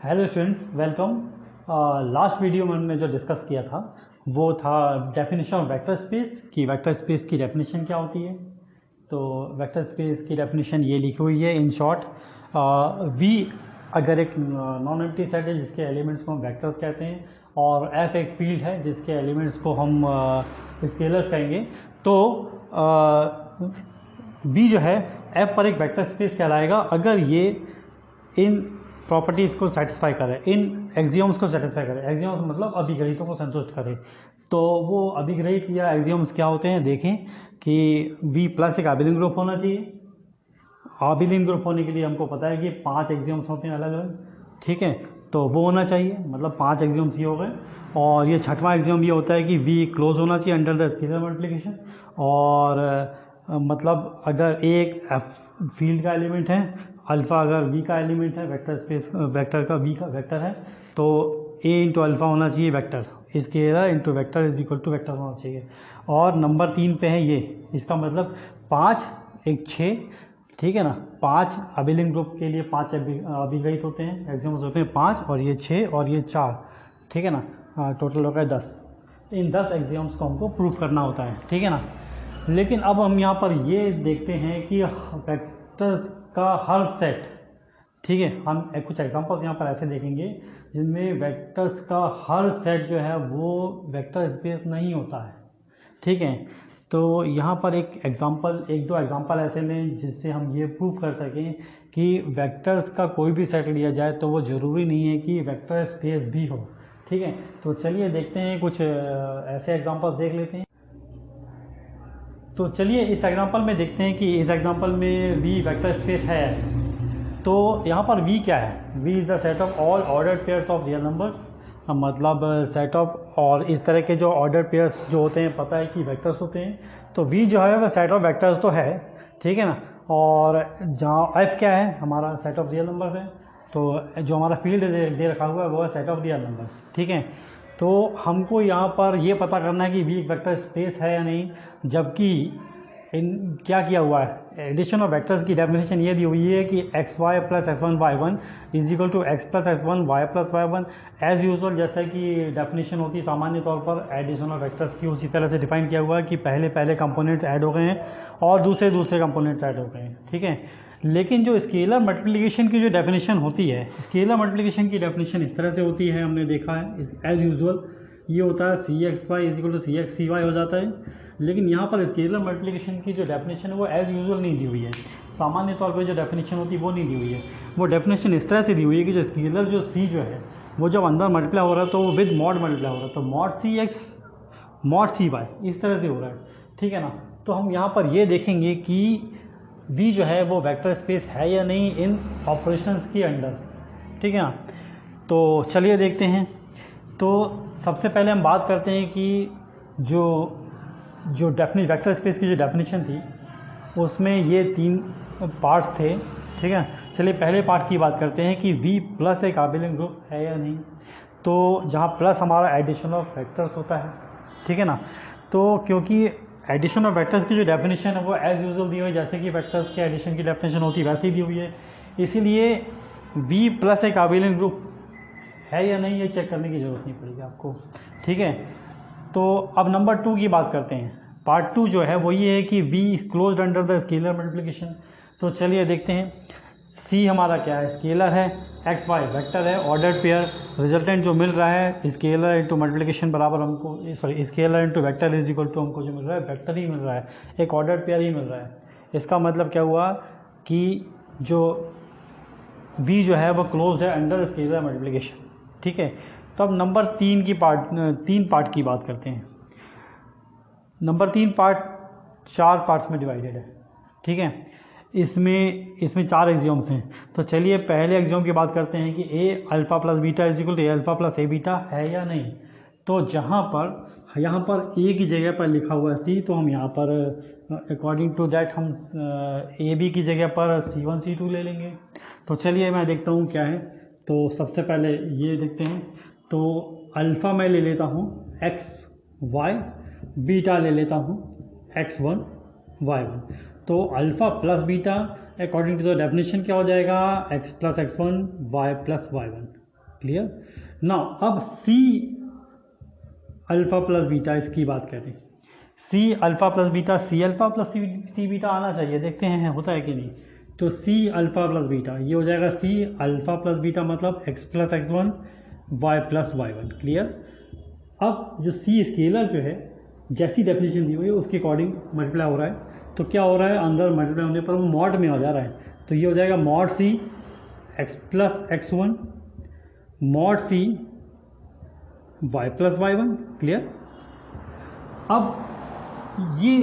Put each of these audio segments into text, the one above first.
Hello students, welcome. Last video में हमने जो डिस्कस किया था वो था डेफिनेशन ऑफ वेक्टर स्पेस कि वेक्टर स्पेस की डेफिनेशन क्या होती है। तो वेक्टर स्पेस की डेफिनेशन ये लिखी हुई है इन शॉर्ट। वी अगर एक नॉन एम्प्टी सेट है जिसके एलिमेंट्स को हम वेक्टर्स कहते हैं और एफ एक फील्ड है जिसके एलिमेंट्स को हम स्केलर्स कहेंगे, तो वी जो है एफ पर एक वेक्टर स्पेस कहलाएगा अगर ये इन प्रॉपर्टीज़ को सेटिस्फाई करे, इन एक्सियोम्स को सेटिस्फाई करे। एक्सियोम्स मतलब अभिग्रहितों को संतुष्ट करे। तो वो अभिग्रहित या एक्सियोम्स क्या होते हैं देखें कि V प्लस एक आबिलिन ग्रुप होना चाहिए। आबिलिन ग्रुप होने के लिए हमको पता है कि 5 एक्सियोम्स होते हैं अलग अलग, ठीक है। तो वो होना चाहिए, मतलब 5 एक्सियोम्स ये हो गए। और ये छठवां एक्सियोम ये होता है कि V क्लोज होना चाहिए अंडर द स्केलर मल्टीप्लिकेशन। और मतलब अगर एक एफ फील्ड का एलिमेंट है, अल्फ़ा अगर वी का एलिमेंट है, वेक्टर स्पेस वेक्टर का वी का वेक्टर है, तो ए इंटू अल्फ़ा होना चाहिए vector, scalar into vector is equal to vector होना चाहिए। और नंबर 3 पे है ये, इसका मतलब 5 एक 6, ठीक है ना। 5 अबिलिन ग्रुप के लिए 5 अभिग्रहित होते हैं, एक्सियोम्स होते हैं 5, और ये 6 और ये 4, ठीक है ना। टोटल होगा 10। इन 10 एक्सियोम्स को हमको प्रूफ करना होता है, ठीक है ना। लेकिन अब हम यहाँ पर ये देखते हैं कि वेक्टर्स का हर सेट, ठीक है, हम कुछ एग्जांपल्स यहाँ पर ऐसे देखेंगे जिनमें वेक्टर्स का हर सेट जो है वो वेक्टर स्पेस नहीं होता है, ठीक है। तो यहाँ पर एक दो एग्जांपल ऐसे लें जिससे हम ये प्रूव कर सकें कि वेक्टर्स का कोई भी सेट लिया जाए तो वो ज़रूरी नहीं है कि वेक्टर स्पेस भी हो, ठीक है। तो चलिए देखते हैं, कुछ ऐसे एग्जांपल्स देख लेते हैं। तो चलिए इस एग्जांपल में देखते हैं कि इस एग्जांपल में V वेक्टर स्पेस है। तो यहाँ पर V क्या है? V is the set of all ordered pairs of real numbers. मतलब सेट ऑफ, और इस तरह के जो ऑर्डर्ड पेयर्स जो होते हैं पता है कि वेक्टर्स होते हैं। तो V जो है वह सेट ऑफ वेक्टर्स तो है, ठीक है ना। और जहाँ F क्या है, हमारा सेट ऑफ रियल नंबर्स है। तो जो हमारा फील्ड दे रखा हुआ है वो है सेट ऑफ रियल नंबर्स, ठीक है। तो हमको यहाँ पर ये पता करना है कि V एक वेक्टर स्पेस है या नहीं, जबकि इन क्या किया हुआ है, एडिशन ऑफ वेक्टर्स की डेफिनेशन ये दी हुई है कि x y plus x one y one is equal to x plus x one y plus y one. As usual जैसा कि डेफिनेशन होती है सामान्य तौर पर एडिशन ऑफ वेक्टर्स की, उसी तरह से डिफाइन किया हुआ है कि पहले कंपोनेंट्स ऐड हो गए हैं और दूसरे कंपोनेंट्स ऐड हो गए हैं, ठीक है। लेकिन जो स्केलर मल्टीप्लिकेशन की जो डेफिनेशन होती है, स्केलर मल्टीप्लिकेशन की डेफिनेशन इस तरह से होती है, हमने देखा है एज यूजुअल ये होता है c x y is equal to c x c y हो जाता है। लेकिन यहाँ पर स्केलर मल्टीप्लिकेशन की जो डेफिनेशन है वो एज यूजुअल नहीं दी हुई है, सामान्य तौर पर जो डेफिनेशन होती है वो नहीं दी हुई है। वो डेफिनेशन इस तरह से दी हुई है कि जो स्केलर जो सी जो है वो जब अंदर मल्टीप्लाई हो रहा है तो वो विद मॉड मल्टीप्लाई हो रहा है, तो mod c x mod c y इस तरह से हो रहा है, ठीक है ना। तो हम यहाँ पर ये देखेंगे कि V जो है वो वेक्टर स्पेस है या नहीं इन ऑपरेशंस के अंडर, ठीक है ना। तो चलिए देखते हैं। तो सबसे पहले हम बात करते हैं कि जो वेक्टर स्पेस की जो डेफिनेशन थी उसमें ये 3 पार्ट्स थे, ठीक है। चलिए पहले पार्ट की बात करते हैं कि V प्लस एक आबिलिन ग्रुप है या नहीं। तो जहाँ प्लस हमारा एडिशन ऑफ वेक्टर्स होता है, ठीक है ना। तो क्योंकि एडिशन ऑफ वेक्टर्स की जो डेफिनेशन है वो एज यूजुअल दी हुई है, जैसे कि वेक्टर्स के एडिशन की डेफिनेशन होती है वैसे ही दी हुई है, इसीलिए V प्लस एक आबिलिन ग्रुप है या नहीं ये चेक करने की ज़रूरत नहीं पड़ेगी आपको, ठीक है। तो अब नंबर 2 की बात करते हैं। पार्ट 2 जो है वो ये है कि V is closed under the scalar multiplication. तो चलिए देखते हैं। C हमारा क्या है, स्केलर है, एक्स वाई वेक्टर है, ऑर्डर्ड पेयर, रिजल्टेंट जो मिल रहा है स्केलर इंटू मल्टीप्लिकेशन बराबर हमको, sorry scalar into vector is equal to हमको जो मिल रहा है वेक्टर ही मिल रहा है, एक ऑर्डर्ड पेयर ही मिल रहा है। इसका मतलब क्या हुआ कि जो V जो है वो क्लोज्ड है अंडर स्केलर मल्टीप्लिकेशन, ठीक है। तो अब नंबर 3 पार्ट की बात करते हैं। नंबर 3 पार्ट 4 पार्ट्स में डिवाइडेड है, ठीक है। इसमें 4 एक्सियोम्स हैं। तो चलिए पहले एक्सियोम की बात करते हैं कि a alpha plus beta is equal to a alpha plus a beta है या नहीं। तो यहाँ पर ए की जगह पर लिखा हुआ है सी, तो हम यहाँ पर अकॉर्डिंग टू दैट हम ए बी की जगह पर C1 C2 ले लेंगे। तो चलिए मैं देखता हूँ क्या है। तो सबसे पहले ये देखते हैं। तो अल्फ़ा मैं ले लेता हूँ एक्स वाई, बीटा ले लेता हूँ x1 y1। तो alpha plus beta according to the definition क्या हो जाएगा, x plus x1 y plus y1, clear. Now अब सी अल्फा प्लस बीटा इसकी बात करें। C alpha plus beta, c alpha plus c beta आना चाहिए, देखते हैं होता है कि नहीं। तो सी अल्फा प्लस बीटा ये हो जाएगा सी अल्फा प्लस बीटा मतलब x plus x one y plus y one. Clear. अब जो सी स्केलर जो है जैसी डेफिनेशन दी हुई है उसके अकॉर्डिंग मल्टीप्लाई हो रहा है, तो क्या हो रहा है, अंदर मल्टीप्लाई होने पर वो मॉड में हो जा रहा है। तो ये हो जाएगा mod c x plus x one mod c y plus y one. Clear. अब ये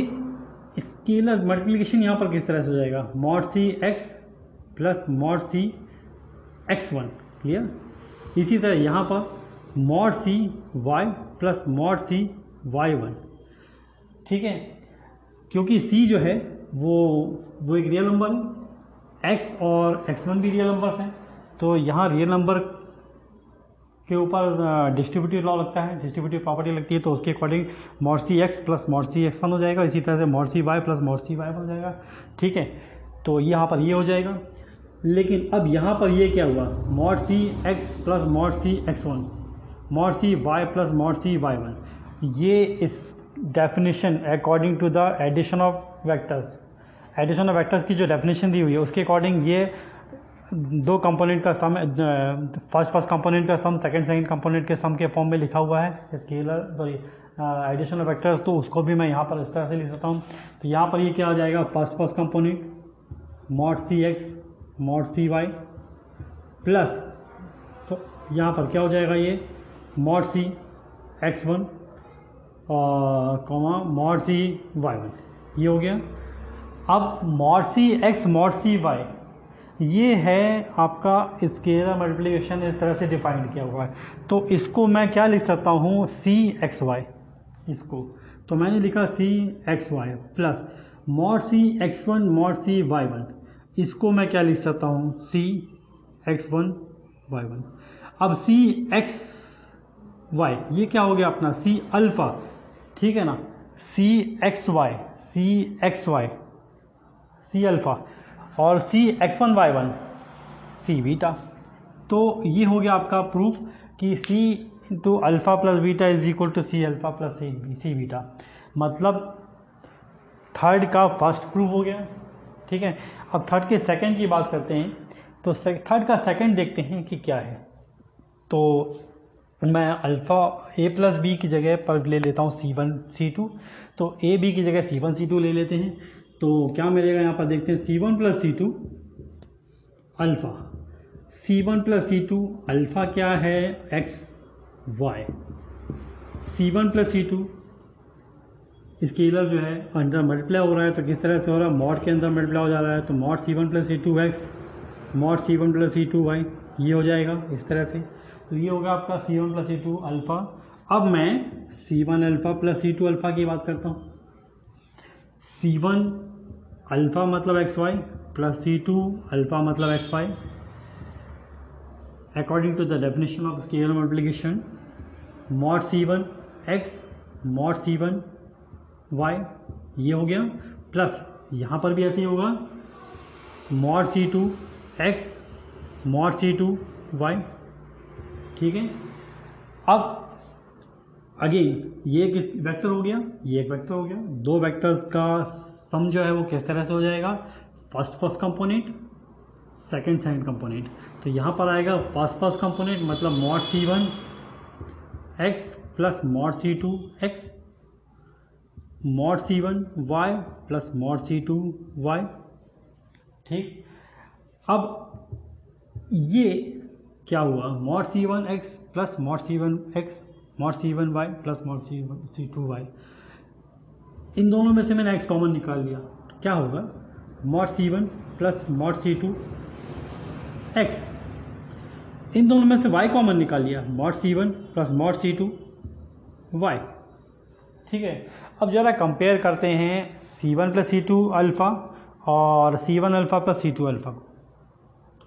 स्केलर मल्टीप्लिकेशन यहाँ पर किस तरह से हो जाएगा, mod c x plus mod c x one. Clear. इसी तरह यहाँ पर mod c y plus mod c y one. ठीक है, क्योंकि सी जो है वो एक रियल नंबर है, एक्स और एक्स वन भी रियल नंबर्स हैं, तो यहाँ रियल नंबर के ऊपर डिस्ट्रीब्यूटिव लॉ लगता है, डिस्ट्रीब्यूटिव प्रॉपर्टी लगती है, तो उसके according mod c x plus mod c x one हो जाएगा। इसी तरह से mod c y plus mod c y one हो जाएगा। ठीक है, तो यहाँ पर ये हो जाएगा। लेकिन अब यहाँ पर ये क्या हुआ, mod c x plus mod c x one mod c y plus mod c y one, ये इस definition according to the addition of vectors, addition of vectors की जो डेफिनेशन दी हुई है उसके अकॉर्डिंग ये दो कंपोनेंट का सम, फर्स्ट कंपोनेंट का सम सेकंड कंपोनेंट के सम के फॉर्म में लिखा हुआ है scalar sorry addition of vectors, तो उसको भी मैं यहाँ पर इस तरह से लिख सकता हूँ। तो यहाँ पर ये क्या आ जाएगा, first component mod c x mod c y plus यहाँ पर क्या हो जाएगा, ये mod c x one comma mod c y one, ये हो गया। अब mod c x mod c y ये है आपका स्केलर मल्टीप्लिकेशन, इस तरह से डिफाइन किया हुआ है। तो इसको मैं क्या लिख सकता हूँ, सी एक्स वाई, इसको तो मैंने लिखा c x y plus mod c x one mod c y one, इसको मैं क्या लिख सकता हूँ, c x one y one. अब सी एक्स वाई ये क्या हो गया अपना सी अल्फा, ठीक है ना, c x y c alpha और c x one y one c beta. तो ये हो गया आपका प्रूफ कि c into alpha plus beta is equal to c alpha plus c beta, मतलब थर्ड का फर्स्ट प्रूफ हो गया। ठीक है, अब थर्ड के सेकंड की बात करते हैं। तो थर्ड का सेकंड देखते हैं कि क्या है। तो मैं अल्फ़ा ए प्लस बी की जगह पर ले लेता हूँ सी वन सी टू, तो ए बी की जगह सी वन सी टू ले लेते हैं। तो क्या मिलेगा यहाँ पर देखते हैं, c one plus c two alpha, c one plus c two alpha क्या है, x y, c one plus c two scalar जो है अंदर मल्टीप्लाई हो रहा है, तो किस तरह से हो रहा है, मॉड के अंदर मल्टीप्लाई हो जा रहा है, तो mod c one plus c two x mod c one plus c two y, ये हो जाएगा इस तरह से। तो ये होगा आपका c one plus c two alpha. अब मैं c one alpha plus c two alpha की बात करता हूँ। सी वन अल्फ़ा मतलब x y plus c two alpha मतलब x y according to the definition of scalar multiplication, mod c one x mod c one y, ये हो गया, plus यहाँ पर भी ऐसे ही होगा, mod c two x mod c two y. ठीक है, अब अगेन ये एक वेक्टर हो गया, ये एक वेक्टर हो गया, दो वेक्टर्स का सम जो है वो किस तरह से हो जाएगा, फर्स्ट कंपोनेंट सेकंड कंपोनेंट। तो यहाँ पर आएगा फर्स्ट कंपोनेंट मतलब mod c one x plus mod c two x mod c one y plus mod c two y. ठीक, अब ये क्या हुआ, mod c one x plus mod c one x mod c one y plus mod c two y, इन दोनों में से मैंने एक्स कॉमन निकाल लिया, क्या होगा, mod c one plus mod c two x, इन दोनों में से वाई कॉमन निकाल लिया, mod c one plus mod c two y. ठीक है, अब ज़रा कंपेयर करते हैं c one plus c two alpha और c one alpha plus c two alpha को।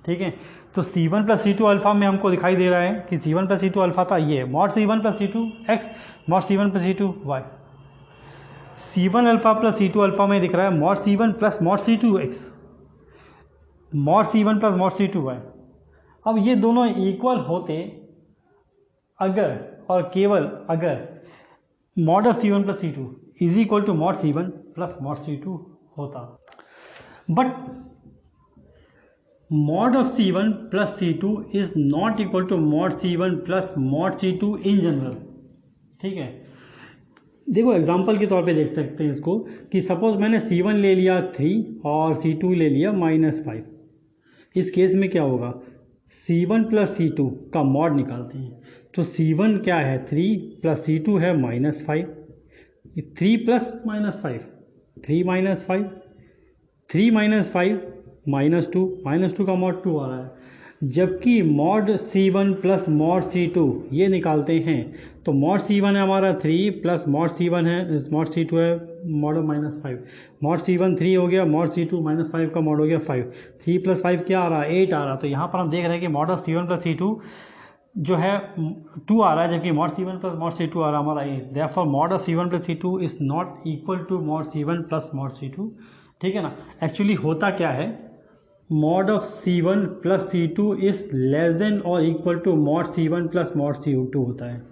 ठीक है, तो c one plus c two alpha में हमको दिखाई दे रहा है कि c one plus c two alpha था ये mod c one plus c two x mod c one plus c two y. C one alpha plus c two alpha में दिख रहा है mod c one plus mod c two x mod c one plus mod c two y. अब ये दोनों equal होते अगर और केवल अगर mod of C1 plus C2 is equal to mod C1 plus mod C2 होता, but mod of C1 plus C2 is not equal to mod C1 plus mod C2 in general. ठीक है, देखो example के तौर पे देख सकते हैं इसको कि सपोज मैंने C1 ले लिया 3 और C2 ले लिया -5। इस केस में क्या होगा, C1 प्लस C2 का मॉड निकालते हैं तो C1 क्या है 3 प्लस C2 है -5, 3 प्लस -5 3 -5 3 -5 -2 का मॉड 2 आ रहा है। जबकि mod C1 plus mod C2 ये निकालते हैं तो मॉड C1 है हमारा 3 प्लस मॉड C1 है मॉड C2 है मॉड -5, मॉड C1 3 हो गया, मॉड C2 -5 का मॉड हो गया 5, 3 प्लस 5 क्या आ रहा है 8 आ रहा है। तो यहाँ पर हम देख रहे हैं कि mod of C1 plus C2 जो है 2 आ रहा है, जबकि mod C1 plus mod C2 आ रहा है हमारा 8। Therefore mod of C1 plus C2 is not equal to mod C1 plus mod C2। ठीक है ना, एक्चुअली होता क्या है, mod of C1 plus C2 is less than और equal to mod C1 plus mod C2 होता है।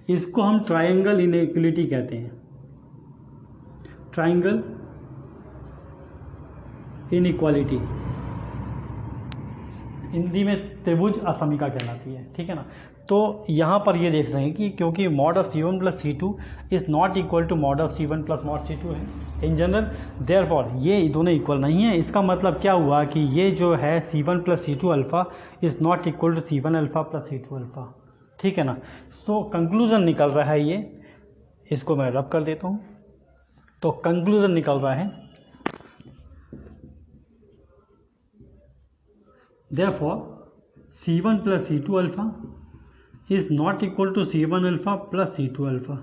इसको हम ट्राइंगल इनइक्वलिटी कहते हैं, ट्राइंगल इनइक्वालिटी, हिंदी में त्रिभुज असमिका कहलाती है। ठीक है ना, तो यहाँ पर ये देख रहे हैं कि क्योंकि mod of C1 plus C2 is not equal to mod of C1 plus mod C2 है इन जनरल, देयरफॉर ये दोनों इक्वल नहीं है। इसका मतलब क्या हुआ कि ये जो है C1 plus C2 alpha is not equal to C1 alpha plus C2 alpha. ठीक है ना, सो कंक्लूजन निकल रहा है ये, इसको मैं रब कर देता हूँ। तो कंक्लूजन निकल रहा है therefore C1 plus C2 alpha is not equal to C1 alpha plus C2 alpha.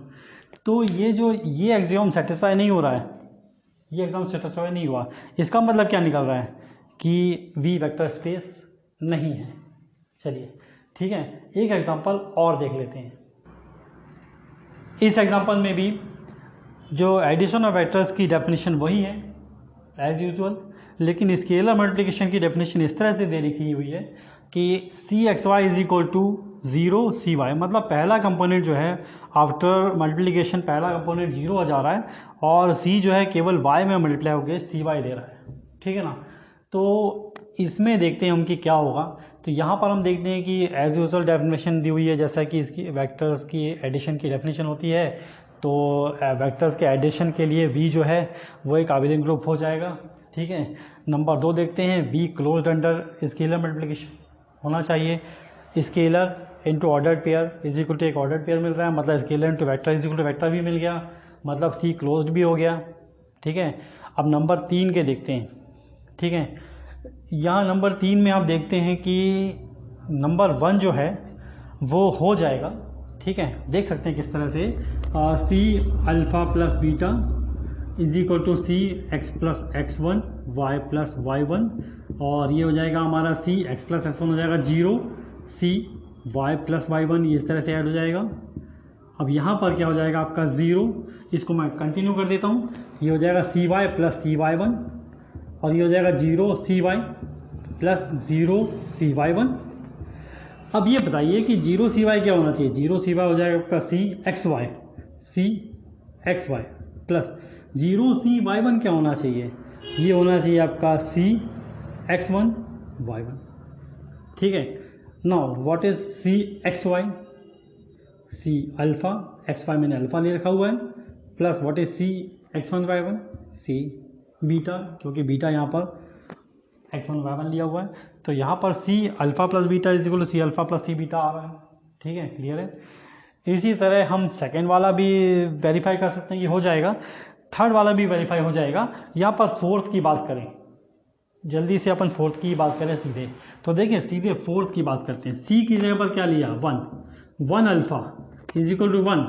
तो ये एग्जाम सेटिस्फाई नहीं हो रहा है, ये एग्जाम सेटिस्फाई नहीं हुआ। इसका मतलब क्या निकल रहा है कि V वेक्टर स्पेस नहीं है। चलिए ठीक है, एक एग्जांपल और देख लेते हैं। इस एग्जांपल में भी जो एडिशन ऑफ वेक्टर्स की डेफिनेशन वही है एज यूजुअल, लेकिन स्केलर मल्टीप्लिकेशन की डेफिनेशन इस तरह से दे रखी हुई है कि CXY is equal to 0 CY, मतलब पहला कंपोनेंट जो है आफ्टर मल्टीप्लिकेशन पहला कंपोनेंट 0 जा रहा है और C जो है केवल Y में मल्टीप्लाई होकर CY दे रहा है। ठीक है ना, तो इसमें देखते हैं हम कि क्या होगा। तो यहाँ पर हम देखते हैं कि एज यूजुअल डेफिनेशन दी हुई है, जैसा कि इसकी वेक्टर्स की एडिशन की डेफिनेशन होती है। तो वेक्टर्स के एडिशन के लिए V जो है वो एक आबेलियन ग्रुप हो जाएगा। ठीक है, नंबर 2 देखते हैं, V closed under scalar multiplication होना चाहिए। Scalar into ordered pair is equal to एक ऑर्डर्ड पेयर मिल रहा है, मतलब scalar into vector is equal to vector भी मिल गया, मतलब C क्लोज्ड भी हो गया। ठीक है, अब नंबर 3 के देखते हैं। ठीक है, यहाँ नंबर 3 में आप देखते हैं कि नंबर 1 जो है वो हो जाएगा। ठीक है, देख सकते हैं किस तरह से C alpha plus beta is equal to C x plus x1 y plus y1, और ये हो जाएगा हमारा C x प्लस x1 हो जाएगा 0, C y प्लस y1 इस तरह से ऐड हो जाएगा। अब यहाँ पर क्या हो जाएगा आपका 0, इसको मैं कंटिन्यू कर देता हूँ, ये हो जाएगा CY प्लस CY1 और ये हो जाएगा 0 CY प्लस 0 CY1। अब ये बताइए कि 0 CY क्या होना चाहिए, 0 CY हो जाएगा आपका C XY प्लस 0 CY1 क्या होना चाहिए, ये होना चाहिए आपका C X1 Y1। ठीक है, now what is C XY, C alpha XY मैंने अल्फा ले रखा हुआ है, plus what is C X1 Y1, C beta, क्योंकि बीटा यहाँ पर X1 Y1 लिया हुआ है, तो यहाँ पर C alpha plus beta is equal to C alpha plus C beta आ रहा है। ठीक है, क्लियर है। इसी तरह हम सेकेंड वाला भी वेरीफाई कर सकते हैं, ये हो जाएगा। थर्ड वाला भी वेरीफाई हो जाएगा। यहाँ पर फोर्थ की बात करें, जल्दी से अपन फोर्थ की बात करें सीधे, तो देखिए सीधे फोर्थ की बात करते हैं। C की जगह पर क्या लिया 1 alpha is equal to 1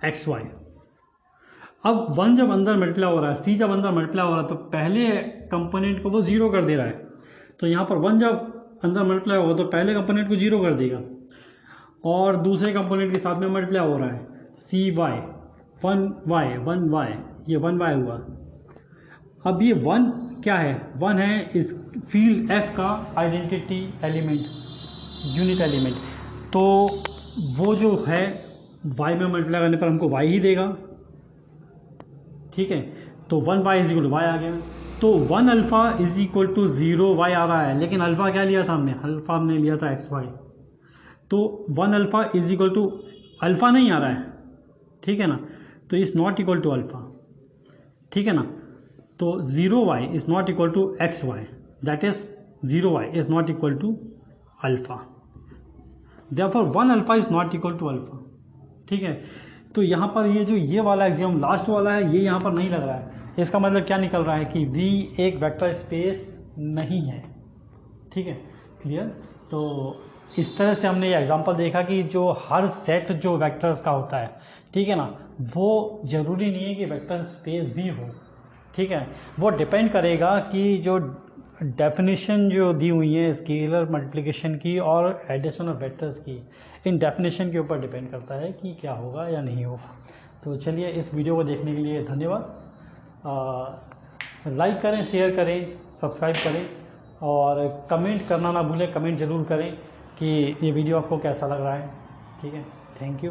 XY। अब 1 जब अंदर मल्टीप्लाई हो रहा है, C जब अंदर मल्टीप्लाई हो रहा है, तो पहले कंपोनेंट को वो 0 कर दे रहा है। तो यहाँ पर 1 जब अंदर मल्टीप्लाई होगा तो पहले कंपोनेंट को 0 कर देगा, और दूसरे कंपोनेंट के साथ में मल्टीप्लाई हो रहा है CY 1Y ये 1Y हुआ। अब ये 1 क्या है, 1 है इस फील्ड F का आइडेंटिटी एलिमेंट, यूनिट एलिमेंट। तो वो जो है y में मल्टीप्लाई करने पर हमको y ही देगा, ठीक है। तो 1y is equal to y आ गया। तो 1 alpha is equal to 0y आ रहा है, लेकिन अल्फ़ा क्या लिया था हमने, अल्फ़ा हमने लिया था xy। तो 1 alpha is equal to alpha नहीं आ रहा है, ठीक है ना, तो is not equal to alpha, ठीक है ना। तो 0y is not equal to xy, that is 0y is not equal to alpha, therefore 1 alpha is not equal to alpha, ठीक है। तो यहाँ पर ये जो ये वाला एग्जाम लास्ट वाला है, ये यहाँ पर नहीं लग रहा है। इसका मतलब क्या निकल रहा है कि V एक वेक्टर स्पेस नहीं है, ठीक है, क्लियर। तो इस तरह से हमने ये एग्जांपल देखा कि जो हर सेट जो वेक्टर्स का होता है, ठीक है ना, वो ज़रूरी नहीं है कि वेक्टर स्पेस भी हो, ठीक है। वो डिपेंड करेगा कि जो डेफिनेशन जो दी हुई है स्केलर मल्टीप्लिकेशन की और एडिशन ऑफ वेक्टर्स की, इन डेफिनेशन के ऊपर डिपेंड करता है कि क्या होगा या नहीं होगा। तो चलिए, इस वीडियो को देखने के लिए धन्यवाद। लाइक करें, शेयर करें, सब्सक्राइब करें और कमेंट करना ना भूलें। कमेंट ज़रूर करें कि ये वीडियो आपको कैसा लग रहा है, ठीक है। Thank you.